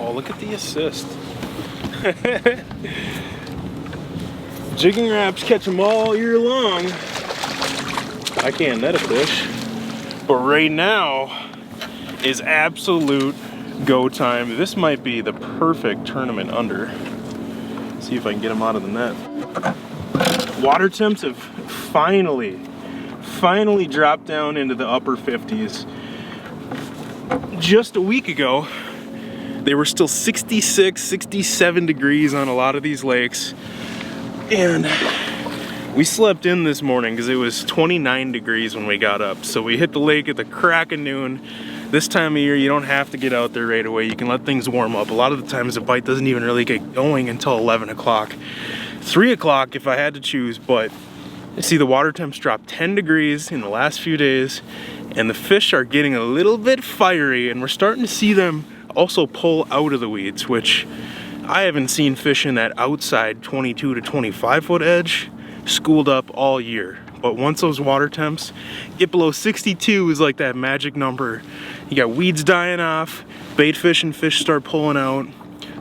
Wow, look at the assist. Jigging Raps catch them all year long. I can't net a fish. But right now is absolute go time. This might be the perfect tournament under. See if I can get them out of the net. Water temps have finally dropped down into the upper 50s. Just a week ago, they were still 66, 67 degrees on a lot of these lakes. And we slept in this morning because it was 29 degrees when we got up. So we hit the lake at the crack of noon. This time of year, you don't have to get out there right away. You can let things warm up. A lot of the times the bite doesn't even really get going until 11 o'clock. 3 o'clock if I had to choose, but you see the water temps dropped 10 degrees in the last few days, and the fish are getting a little bit fiery, and we're starting to see them also pull out of the weeds, which I haven't seen fish in that outside 22 to 25 foot edge schooled up all year. But once those water temps get below 62 is like that magic number. You got weeds dying off, bait fish and fish start pulling out,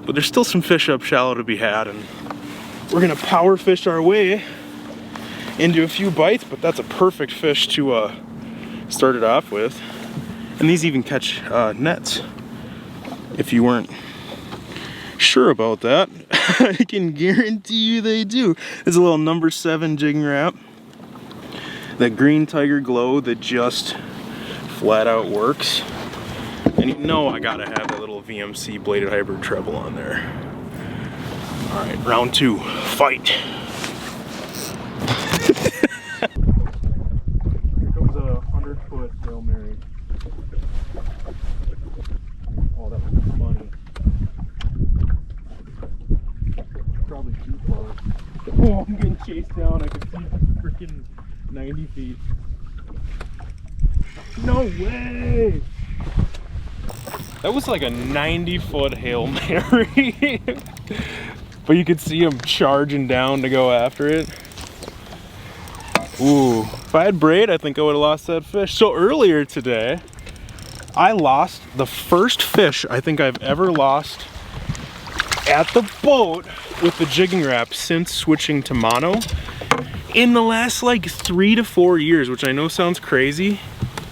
but there's still some fish up shallow to be had, and we're gonna power fish our way into a few bites, but that's a perfect fish to start it off with. And these even catch nets, if you weren't sure about that. I can guarantee you they do. There's a little number 7 jigging rap. That green tiger glow that just flat out works. And you know I gotta have that little VMC bladed hybrid treble on there. All right, round 2, fight. Here comes a 100-foot Hail Mary. Oh, that was money. Probably too far. Oh, I'm getting chased down. I can see freaking 90 feet. No way! That was like a 90-foot Hail Mary. But you could see him charging down to go after it. Ooh, if I had braid, I think I would have lost that fish. So earlier today, I lost the first fish I think I've ever lost at the boat with the jigging rap since switching to mono in the last like 3 to 4 years, which I know sounds crazy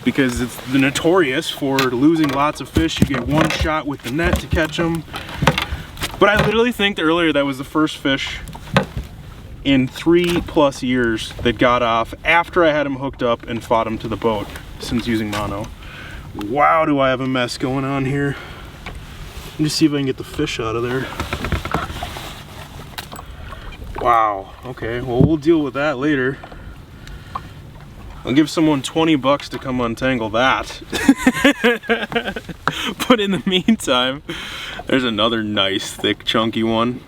because it's notorious for losing lots of fish. You get one shot with the net to catch them. But I literally think that earlier that was the first fish in 3+ years that got off after I had him hooked up and fought him to the boat since using mono. Wow, do I have a mess going on here. Let me see if I can get the fish out of there. Wow, okay, well we'll deal with that later. I'll give someone 20 bucks to come untangle that. But in the meantime, there's another nice, thick, chunky one.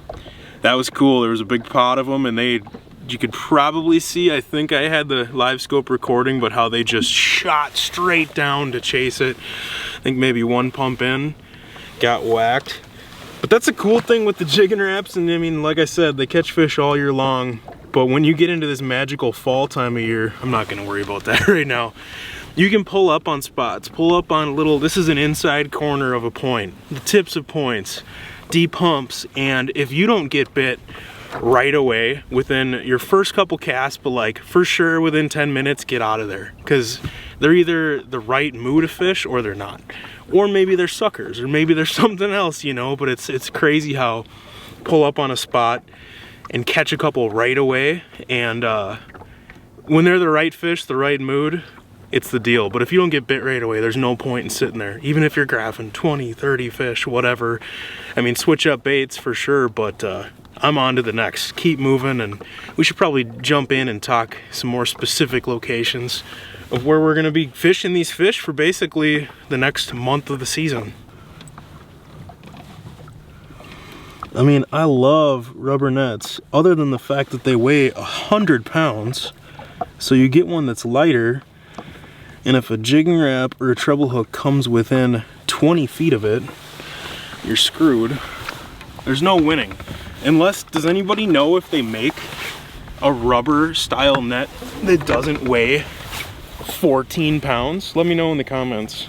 That was cool. There was a big pot of them, and you could probably see, I think I had the live scope recording, but how they just shot straight down to chase it. I think maybe one pump in, got whacked. But that's a cool thing with the jigging raps, and I mean, like I said, they catch fish all year long. But when you get into this magical fall time of year, I'm not gonna worry about that right now. You can pull up on spots, pull up on little, this is an inside corner of a point, the tips of points, deep humps, and if you don't get bit right away within your first couple casts, but like for sure within 10 minutes, get out of there. Because they're either the right mood of fish or they're not. Or maybe they're suckers, or maybe there's something else, you know, but it's crazy how pull up on a spot and catch a couple right away, and when they're the right fish, the right mood, it's the deal. But if you don't get bit right away, there's no point in sitting there. Even if you're graphing 20, 30 fish, whatever. I mean, switch up baits for sure, but I'm on to the next. Keep moving, and we should probably jump in and talk some more specific locations of where we're gonna be fishing these fish for basically the next month of the season. I mean, I love rubber nets, other than the fact that they weigh 100 pounds. So you get one that's lighter, and if a jigging rap or a treble hook comes within 20 feet of it, you're screwed. There's no winning. Unless, does anybody know if they make a rubber style net that doesn't weigh 14 pounds? Let me know in the comments,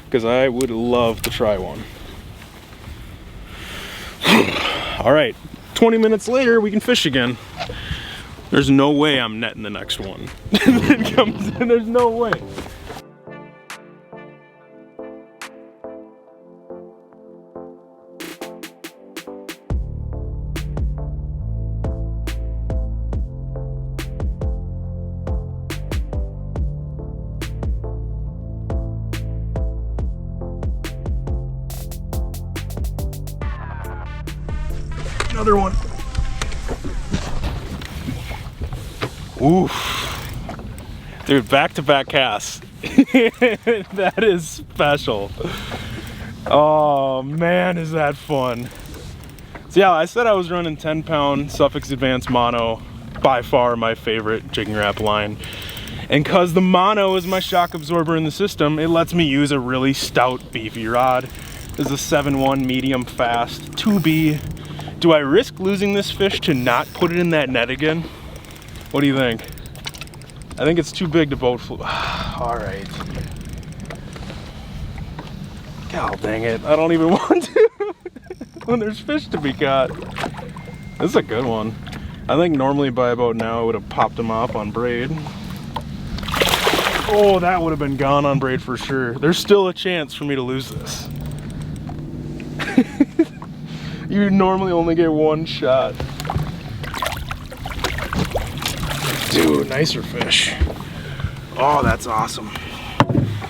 because I would love to try one. All right, 20 minutes later, we can fish again. There's no way I'm netting the next one. It comes in, there's no way. Another one. Oof. Dude, back-to-back casts. That is special. Oh man, is that fun. So yeah, I said I was running 10-pound Sufix Advance Mono, by far my favorite jigging rap line. And cause the mono is my shock absorber in the system, it lets me use a really stout, beefy rod. This is a 7-1 medium fast 2B. Do I risk losing this fish to not put it in that net again? What do you think? I think it's too big to boat float. All right. God dang it, I don't even want to when there's fish to be caught. This is a good one. I think normally by about now I would have popped him off on braid. Oh, that would have been gone on braid for sure. There's still a chance for me to lose this. You normally only get one shot. Dude, nicer fish. Oh, that's awesome.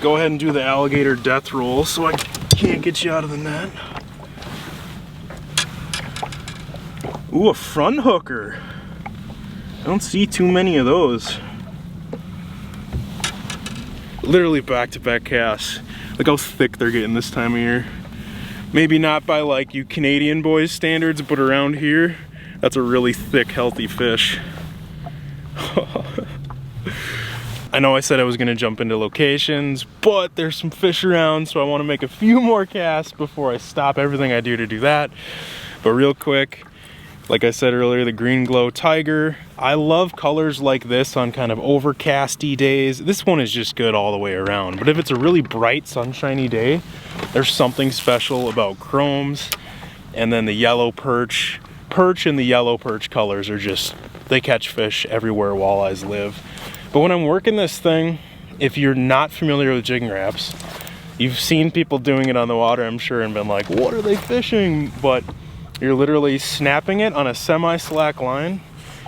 Go ahead and do the alligator death roll so I can't get you out of the net. Ooh, a front hooker. I don't see too many of those. Literally back-to-back casts. Look how thick they're getting this time of year. Maybe not by like you Canadian boys standards, but around here, that's a really thick, healthy fish. I know I said I was gonna jump into locations, but there's some fish around, so I wanna make a few more casts before I stop everything I do to do that. But real quick, like I said earlier, the Green Glow Tiger. I love colors like this on kind of overcasty days. This one is just good all the way around. But if it's a really bright, sunshiny day, there's something special about chromes. And then the yellow perch. Perch and the yellow perch colors are just, they catch fish everywhere walleyes live. But when I'm working this thing, if you're not familiar with jigging raps, you've seen people doing it on the water, I'm sure, and been like, what are they fishing? But you're literally snapping it on a semi-slack line,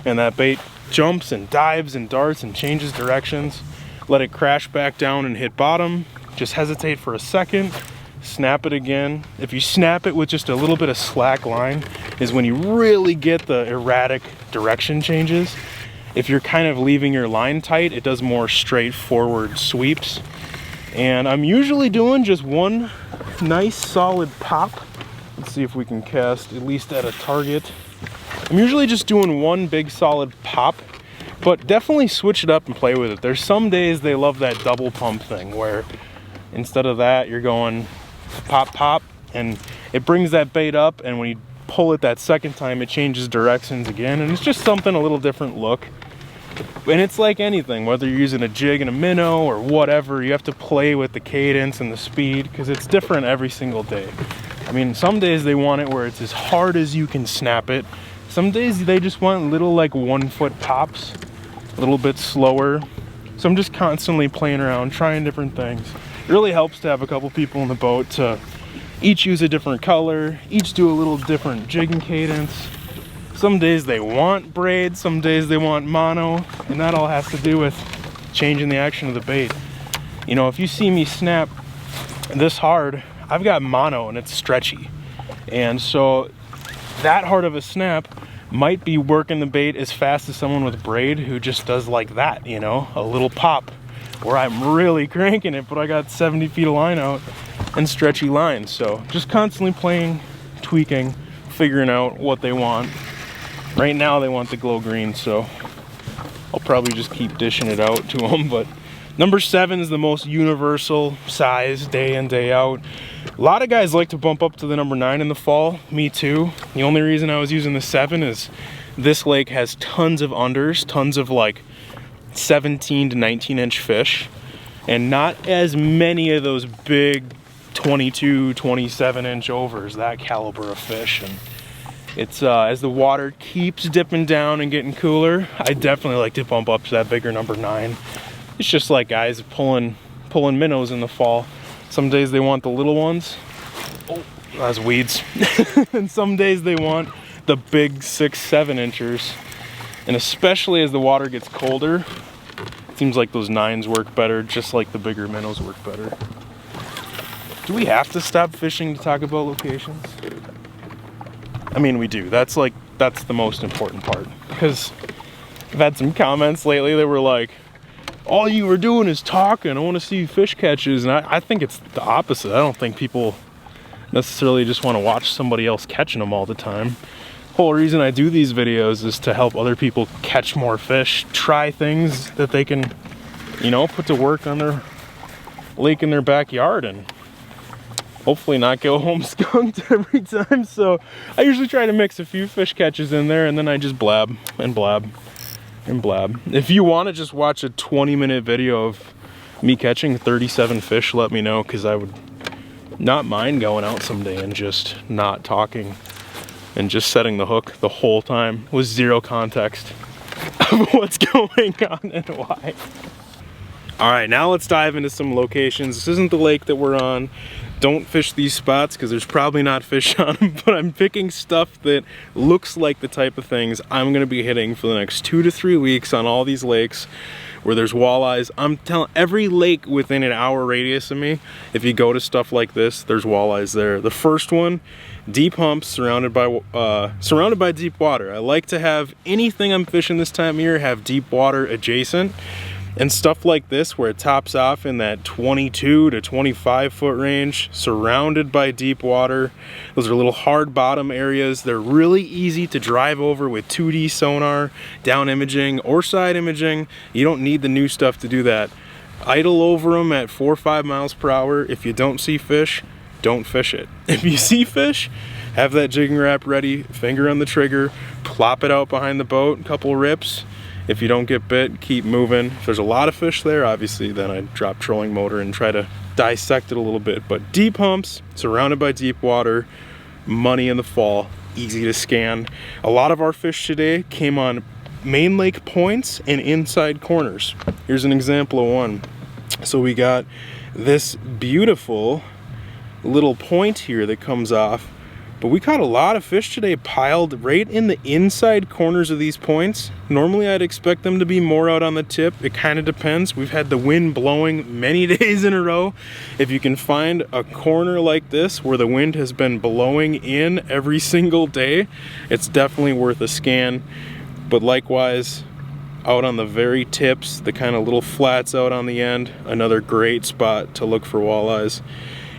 and that bait jumps and dives and darts and changes directions. Let it crash back down and hit bottom. Just hesitate for a second, snap it again. If you snap it with just a little bit of slack line is when you really get the erratic direction changes. If you're kind of leaving your line tight, it does more straightforward sweeps. And I'm usually doing just one nice solid pop. Let's see if we can cast at least at a target. I'm usually just doing one big solid pop, but definitely switch it up and play with it. There's some days they love that double pump thing where instead of that, you're going pop, pop, and it brings that bait up, and when you pull it that second time, it changes directions again, and it's just something a little different look. And it's like anything, whether you're using a jig and a minnow or whatever, you have to play with the cadence and the speed because it's different every single day. I mean, some days they want it where it's as hard as you can snap it. Some days they just want little like 1 foot pops, a little bit slower. So I'm just constantly playing around, trying different things. It really helps to have a couple people in the boat to each use a different color, each do a little different jigging cadence. Some days they want braid, some days they want mono, and that all has to do with changing the action of the bait. You know, if you see me snap this hard, I've got mono and it's stretchy. And so that hard of a snap might be working the bait as fast as someone with braid who just does like that, you know, a little pop where I'm really cranking it, but I got 70 feet of line out and stretchy lines. So just constantly playing, tweaking, figuring out what they want. Right now they want the glow green, so I'll probably just keep dishing it out to them. But number 7 is the most universal size day in, day out. A lot of guys like to bump up to the number 9 in the fall, me too. The only reason I was using the 7 is this lake has tons of unders, tons of like 17 to 19 inch fish, and not as many of those big 22, 27 inch overs, that caliber of fish. And it's as the water keeps dipping down and getting cooler, I definitely like to bump up to that bigger number 9. It's just like guys pulling minnows in the fall. Some days they want the little ones. Oh, that's weeds. And some days they want the big 6, 7 inchers. And especially as the water gets colder, it seems like those 9s work better, just like the bigger minnows work better. Do we have to stop fishing to talk about locations? I mean, we do. That's the most important part. Because I've had some comments lately that were like, all you were doing is talking, I want to see fish catches. And I think it's the opposite. I don't think people necessarily just want to watch somebody else catching them all the time. The whole reason I do these videos is to help other people catch more fish, try things that they can, you know, put to work on their lake in their backyard, and hopefully not go home skunked every time. So I usually try to mix a few fish catches in there, and then I just blab and blab and blab. If you want to just watch a 20-minute video of me catching 37 fish, let me know, because I would not mind going out someday and just not talking and just setting the hook the whole time with zero context of what's going on and why. All right, now let's dive into some locations. This isn't the lake that we're on. Don't fish these spots because there's probably not fish on them, but I'm picking stuff that looks like the type of things I'm gonna be hitting for the next 2 to 3 weeks on all these lakes where there's walleyes. I'm telling every lake within an hour radius of me, if you go to stuff like this, there's walleyes there. The first one, deep humps surrounded by deep water. I like to have anything I'm fishing this time of year have deep water adjacent. And stuff like this where it tops off in that 22 to 25 foot range, surrounded by deep water. Those are little hard bottom areas. They're really easy to drive over with 2D sonar, down imaging, or side imaging. You don't need the new stuff to do that. Idle over them at 4 or 5 miles per hour. If you don't see fish, don't fish it. If you see fish, have that jigging rap ready, finger on the trigger, plop it out behind the boat, a couple rips. If you don't get bit, keep moving. If there's a lot of fish there, obviously, then I drop trolling motor and try to dissect it a little bit. But deep humps, surrounded by deep water, money in the fall, easy to scan. A lot of our fish today came on main lake points and inside corners. Here's an example of one. So we got this beautiful little point here that comes off, but we caught a lot of fish today piled right in the inside corners of these points. Normally I'd expect them to be more out on the tip. It kind of depends. We've had the wind blowing many days in a row. If you can find a corner like this where the wind has been blowing in every single day, it's definitely worth a scan. But likewise, out on the very tips, the kind of little flats out on the end, another great spot to look for walleyes.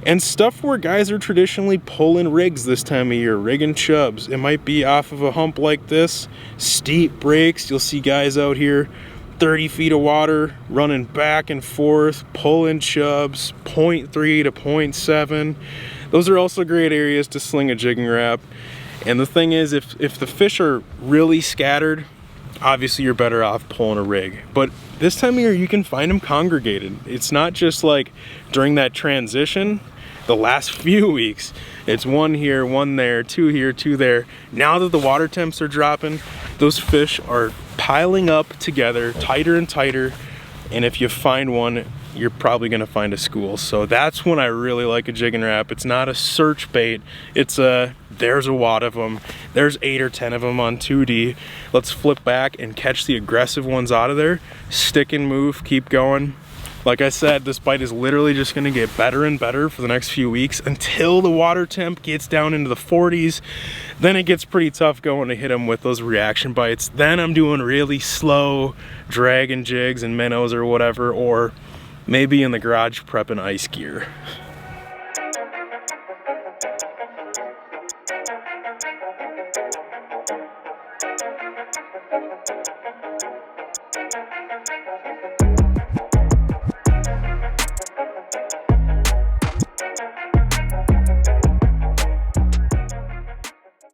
And stuff where guys are traditionally pulling rigs this time of year, rigging chubs. It might be off of a hump like this, steep breaks. You'll see guys out here, 30 feet of water, running back and forth, pulling chubs, 0.3 to 0.7. Those are also great areas to sling a jigging rap. And the thing is, if the fish are really scattered, obviously you're better off pulling a rig. But this time of year, you can find them congregated. It's not just like during that transition, the last few weeks. It's one here, one there, two here, two there. Now that the water temps are dropping, those fish are piling up together, tighter and tighter. And if you find one, you're probably gonna find a school. So that's when I really like a jigging rap. It's not a search bait. It's there's a wad of them. There's 8 or 10 of them on 2D. Let's flip back and catch the aggressive ones out of there. Stick and move, keep going. Like I said, this bite is literally just gonna get better and better for the next few weeks until the water temp gets down into the 40s. Then it gets pretty tough going to hit them with those reaction bites. Then I'm doing really slow dragging jigs and minnows or whatever, or maybe in the garage prepping ice gear.